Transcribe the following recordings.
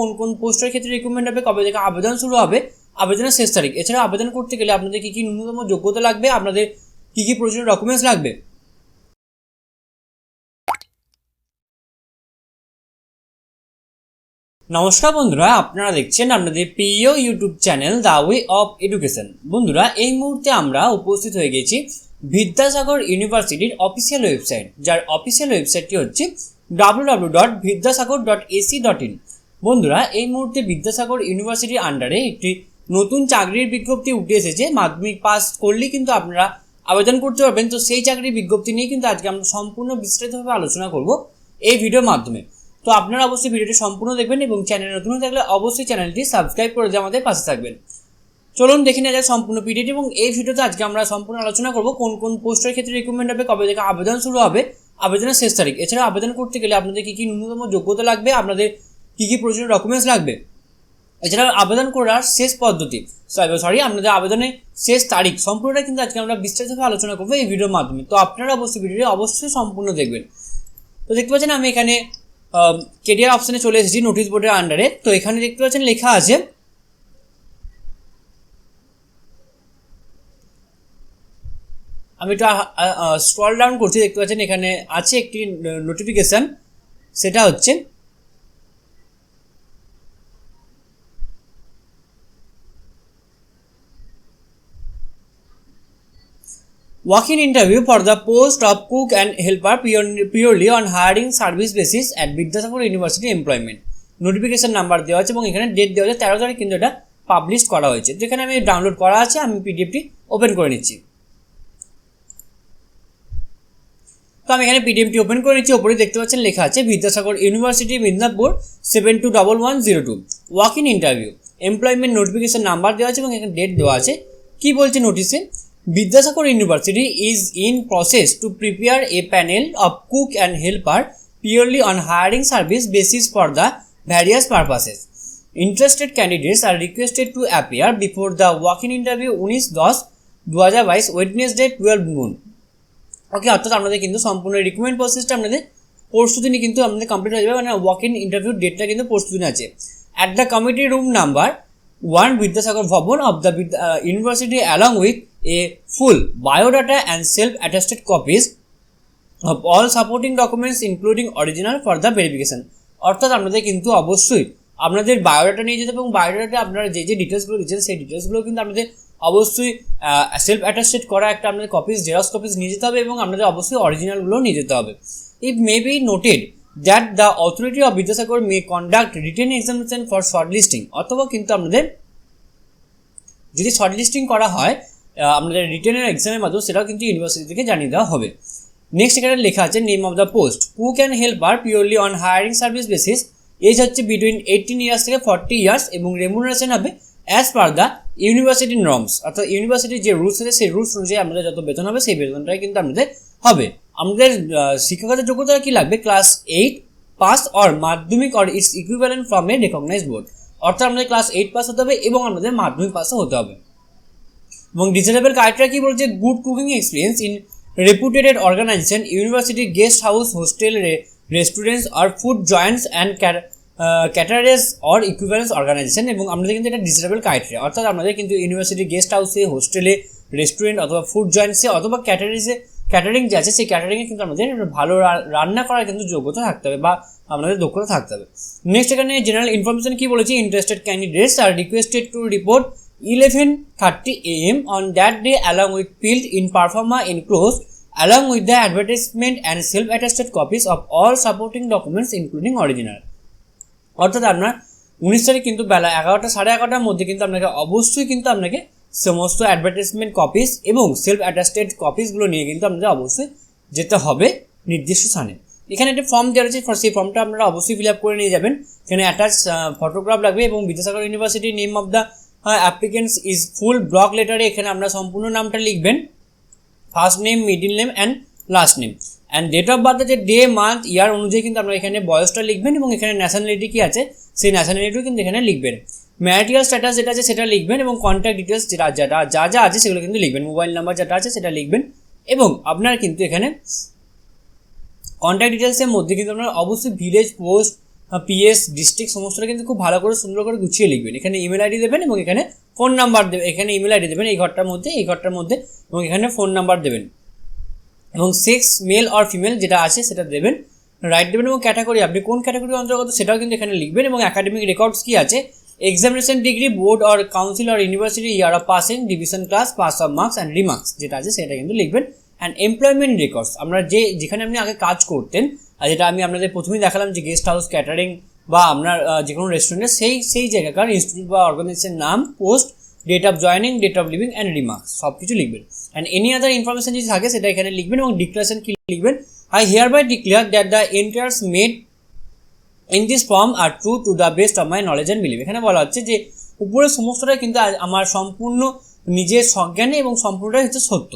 কোন কোন পোস্টের ক্ষেত্রে রিক্রুটমেন্ট হবে, কবে থেকে আবেদন শুরু হবে, আবেদনের শেষ তারিখ। এছাড়া আবেদন করতে গেলে আপনাদের কি কি ন্যূনতম যোগ্যতা লাগবে, আপনাদের কি কি প্রয়োজনীয় ডকুমেন্টস লাগবে। নমস্কার বন্ধুরা, আপনারা দেখছেন আপনাদের প্রিয় YouTube channel the way of education. বন্ধুরা, এই মুহূর্তে আমরা উপস্থিত হয়ে গেছি বিদ্যাসাগর ইউনিভার্সিটির অফিসিয়াল ওয়েবসাইট, যার অফিসিয়াল ওয়েবসাইটটি হচ্ছে www.vidyasagar.ac.in। বন্ধুরা, এই মুহূর্তে বিদ্যাসাগর ইউনিভার্সিটির আন্ডারে একটি নতুন চাকরির বিজ্ঞপ্তি উঠে এসেছে। মাধ্যমিক পাস করলেই কিন্তু আপনারা আবেদন করতে পারবেন। তো সেই চাকরির বিজ্ঞপ্তি নিয়ে কিন্তু আজকে আমরা সম্পূর্ণ বিস্তারিতভাবে আলোচনা করব এই ভিডিওর মাধ্যমে। তো আপনারা অবশ্যই ভিডিওটি সম্পূর্ণ দেখবেন এবং চ্যানেল নতুন হয়ে থাকলে অবশ্যই চ্যানেলটি সাবস্ক্রাইব করে দিয়ে আমাদের পাশে থাকবেন। চলুন দেখে নেওয়া যায় সম্পূর্ণ ভিডিওটি। এবং এই ভিডিওতে আজকে আমরা সম্পূর্ণ আলোচনা করব কোন কোন পোস্টের ক্ষেত্রে রিক্রুটমেন্ট হবে, কবে থেকে আবেদন শুরু হবে, আবেদনের শেষ তারিখ। এছাড়া আবেদন করতে গেলে আপনাদের কী কী ন্যূনতম যোগ্যতা লাগবে, আপনাদের কী কী প্রয়োজনীয় ডকুমেন্টস লাগবে। এছাড়া আবেদন করার শেষ পদ্ধতি আপনাদের আবেদনের শেষ তারিখ সম্পূর্ণটা কিন্তু আজকে আমরা বিস্তারিতভাবে আলোচনা করবো এই ভিডিওর মাধ্যমে। তো আপনারা অবশ্যই ভিডিওটি অবশ্যই সম্পূর্ণ দেখবেন। তো দেখতে পাচ্ছেন আমি এখানে কেরিয়ার অপশানে চলে এসেছি নোটিশ বোর্ডের আন্ডারে। তো এখানে দেখতে পাচ্ছেন লেখা আছে আমি একটু স্ক্রল ডাউন করছি, দেখতে পাচ্ছেন এখানে আছে একটি নোটিফিকেশান, সেটা হচ্ছে walk-in interview for the post of cook and helper purely on hiring service basis at Vidyasagar University Employment। Notification number দেওয়া আছে এবং এখানে ডেট দেওয়া আছে 13 তারিখ, কিন্তু এটা পাবলিশ করা হয়েছে। তো এখানে আমি ডাউনলোড করা আছে, আমি পিডিএফটি ওপেন করে নিচ্ছি। তো আমি এখানে পিডিএফটি ওপেন করে নিচ্ছি। ওপরে দেখতে পাচ্ছেন লেখা আছে Vidyasagar university Midnapore 721102 walk-in interview employment notification number দেওয়া আছে এবং এখানে ডেট দেওয়া আছে। কি বলছে নোটিশে? Vidyasagar University is in process to prepare a panel of cook and helper purely on hiring service basis for the various purposes. Interested candidates are requested to appear before the walk-in interview 19/10/2022 Wednesday 12 noon। ওকে, অর্থাৎ আপনাদের কিন্তু সম্পূর্ণ recruitment প্রসেসটা আপনাদের পরশু দিনই কিন্তু আপনাদের কমপ্লিট হয়ে যাবে, মানে walk-in interview ডেটটা কিন্তু পরশু দিন আছে। At the committee room number 1 Vidyasagar Bhavan of the University along with a full biodata and self-attested copies of all supporting documents including original for the verification। অর্থাৎ আপনাদের কিন্তু অবশ্যই আপনাদের বায়োডাটা নিয়ে যেতে হবে এবং বায়োডাটাতে আপনারা যে যে ডিটেলসগুলো দিচ্ছেন সেই ডিটেলসগুলো কিন্তু আপনাদের অবশ্যই সেলফ অ্যাটাস্টেড করা একটা আপনাদের কপিস, জেরক্স কপিস নিয়ে যেতে হবে এবং আপনাদের অবশ্যই অরিজিনালগুলো নিয়ে যেতে হবে। It may be noted that the authority of Vidyasagar may conduct written examination for shortlisting. অথবা কিন্তু আপনাদের যদি শর্টলিস্টিং করা হয় আপনাদের রিটেনের এক্সামের মাধ্যমে, সেটাও কিন্তু ইউনিভার্সিটি থেকে জানিয়ে দেওয়া হবে। নেক্সট এখানে লেখা আছে name of the post cook and helper purely on hiring service basis. Age হচ্ছে বিটুইন 18 ইয়ার্স থেকে 40 ইয়ার্স এবং রেমুনারেশন হবে as per the university norms. অর্থাৎ ইউনিভার্সিটির যে রুলস আছে সেই রুলস অনুযায়ী আমাদের যত বেতন হবে সেই বেতনটাই কিন্তু আমাদের হবে। আমাদের শিক্ষাগত যোগ্যতা কি লাগবে? ক্লাস 8 পাস অর মাধ্যমিক or its equivalent from a recognized board. অর্থাৎ আমাদের ক্লাস 8 পাস হতে হবে এবং আমাদের মাধ্যমিক পাসও হতে হবে। এবং ডিজারেবল ক্রাইটেরিয়া কি বলছে? Good cooking experience in reputed organization, university guest house, hostel, restaurants আর food joints and catering or equivalence organization. এবং আমাদের কিন্তু এটা ডিজারেবল ক্রাইটেরিয়া, অর্থাৎ আমাদের কিন্তু ইউনিভার্সিটি গেস্ট হাউসে, হোস্টেলে, রেস্টুরেন্ট অথবা ফুড জয়েন্টসে অথবা ক্যাটারিং যে আছে সেই ক্যাটারিংয়ে কিন্তু আমাদের ভালো রান্না করার কিন্তু যোগ্যতা থাকতে হবে বা আমাদের দক্ষতা থাকতে হবে। নেক্সট এখানে জেনারেল ইনফরমেশন কি বলেছি? Interested candidates are requested to report 11:30 AM on that day along with filled in performa enclosed along with the advertisement and self-attested copies of all supporting documents including original। অর্থাৎ আপনার 19 তারিখ কিন্তু বেলা 11টা 11:30টার মধ্যে কিন্তু আপনাকে অবশ্যই কিন্তু আপনাকে সমস্ত অ্যাডভার্টাইজমেন্ট কপিস এবং সেলফ অ্যাটাস্টেড কপিসগুলো নিয়ে কিন্তু আপনাদের অবশ্যই যেতে হবে নির্দিষ্ট স্থানে। এখানে একটা ফর্ম দেওয়া রয়েছে, সেই ফর্মটা আপনারা অবশ্যই ফিল আপ করে নিয়ে যাবেন। এখানে অ্যাটাচ ফটোগ্রাফ লাগবে এবং Vidyasagar university name of the applicants is full block লেটারে এখানে আপনারা সম্পূর্ণ নামটা লিখবেন, first name, middle name and last name and date of birth আছে ডে, মান্থ, ইয়ার অনুযায়ী কিন্তু আপনারা এখানে বয়সটা লিখবেন এবং এখানে ন্যাশনালিটি কি আছে সেই ন্যাশনালিটিও কিন্তু এখানে লিখবেন। ম্যারিটাল স্ট্যাটাস যেটা আছে সেটা লিখবেন এবং কন্ট্যাক্ট ডিটেলস যা আছে সেগুলো কিন্তু লিখবেন। মোবাইল নাম্বার যেটা আছে সেটা লিখবেন এবং আপনার কিন্তু এখানে কন্ট্যাক্ট ডিটেলসের মধ্যে কিন্তু আপনার অবশ্যই ভিলেজ, পোস্ট, পিএস, ডিস্ট্রিক্ট সমস্তটা কিন্তু খুব ভালো করে সুন্দর করে গুছিয়ে লিখবেন। এখানে ইমেল আইডি দেবেন এবং এখানে ফোন নাম্বার দেবেন, এখানে ইমেল আইডি দেবেন এই ঘরটার মধ্যে এবং এখানে ফোন নাম্বার দেবেন এবং সেক্স মেল অর ফিমেল যেটা আছে সেটা দেবেন, রাইট দেবেন এবং ক্যাটাগরি আপনি কোন ক্যাটাগরির অন্তর্গত সেটাও কিন্তু এখানে লিখবেন এবং একাডেমিক রেকর্ডস কী আছে, examination degree, board or council or university year of passing, division class, pass of marks and remarks যেটা আছে সেটা কিন্তু লিখবেন। অ্যান্ড এমপ্লয়মেন্ট রেকর্ডস আমরা যেখানে আপনি আগে কাজ করতেন, আর যেটা আমি আপনাদের প্রথমেই দেখালাম যে গেস্ট হাউস, ক্যাটারিং বা আপনার যে কোনো রেস্টুরেন্টে সেই জায়গাকার ইনস্টিটিউট বা অর্গানাইজেশন নাম, post, date of joining, date of leaving and remarks সব কিছু লিখবেন। অ্যান্ড এনি আদার ইনফরমেশন যদি থাকে সেটা এখানে লিখবেন এবং ডিক্লারেশন কি লিখবেন, I hereby declare that the entries made in this form are true to the best of my knowledge and believe. এখানে বলা হচ্ছে যে উপরের সমস্তটাই কিন্তু আমার সম্পূর্ণ নিজের সজ্ঞানে এবং সম্পূর্ণটাই হচ্ছে সত্য।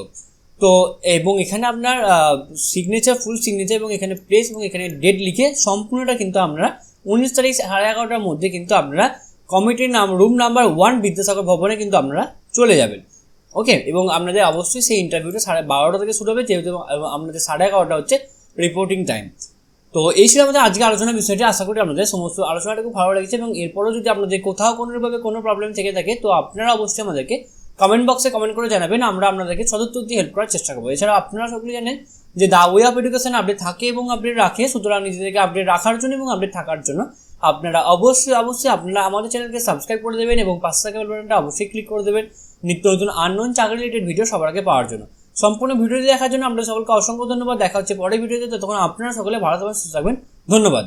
তো এবং এখানে আপনার সিগনেচার, ফুল সিগনেচার এবং এখানে প্লেস এবং এখানে ডেট লিখে সম্পূর্ণটা কিন্তু আমরা 19 তারিখ 11:30টার মধ্যে কিন্তু আপনারা কমিটির নাম, রুম নাম্বার 1 বিদ্যাসাগর ভবনে কিন্তু আপনারা চলে যাবেন। ওকে, এবং আপনাদের অবশ্যই সেই ইন্টারভিউটা 12:30 থেকে শুরু হবে, যেহেতু আপনাদের 11:30 হচ্ছে রিপোর্টিং টাইম। তো এই ছিল আমাদের আজকে আলোচনার বিষয়টি। আশা করি আপনাদের সমস্ত আলোচনাটা খুব ভালো লেগেছে এবং এরপরও যদি আপনাদের কোথাও কোনোভাবে কোনো প্রবলেম থেকে থাকে তো আপনারা অবশ্যই আমাদেরকে কমেন্ট বক্সে কমেন্ট করে জানাবেন, আমরা আপনাদেরকে সদুত্তর দিয়ে হেল্প করার চেষ্টা করবো। এছাড়া আপনারা সকলে জানেন যে the way of education update থাকে এবং আপডেট রাখে, সুতরাং নিজেদেরকে আপডেট রাখার জন্য এবং আপডেট থাকার জন্য আপনারা অবশ্যই আপনারা আমাদের চ্যানেলকে সাবস্ক্রাইব করে দেবেন এবং পাশে থাকা বেল বাটনটা অবশ্যই ক্লিক করে দেবেন নিত্য নতুন আননোন চাকরি রিলেটেড ভিডিও সবার আগে পাওয়ার জন্য। সম্পূর্ণ ভিডিওটি দেখার জন্য আপনাদের সকলকে অসংখ্য ধন্যবাদ। দেখা হচ্ছে পরের ভিডিওতে, ততক্ষণ আপনারা সকলে ভালো থাকবেন, সুস্থ থাকবেন। ধন্যবাদ।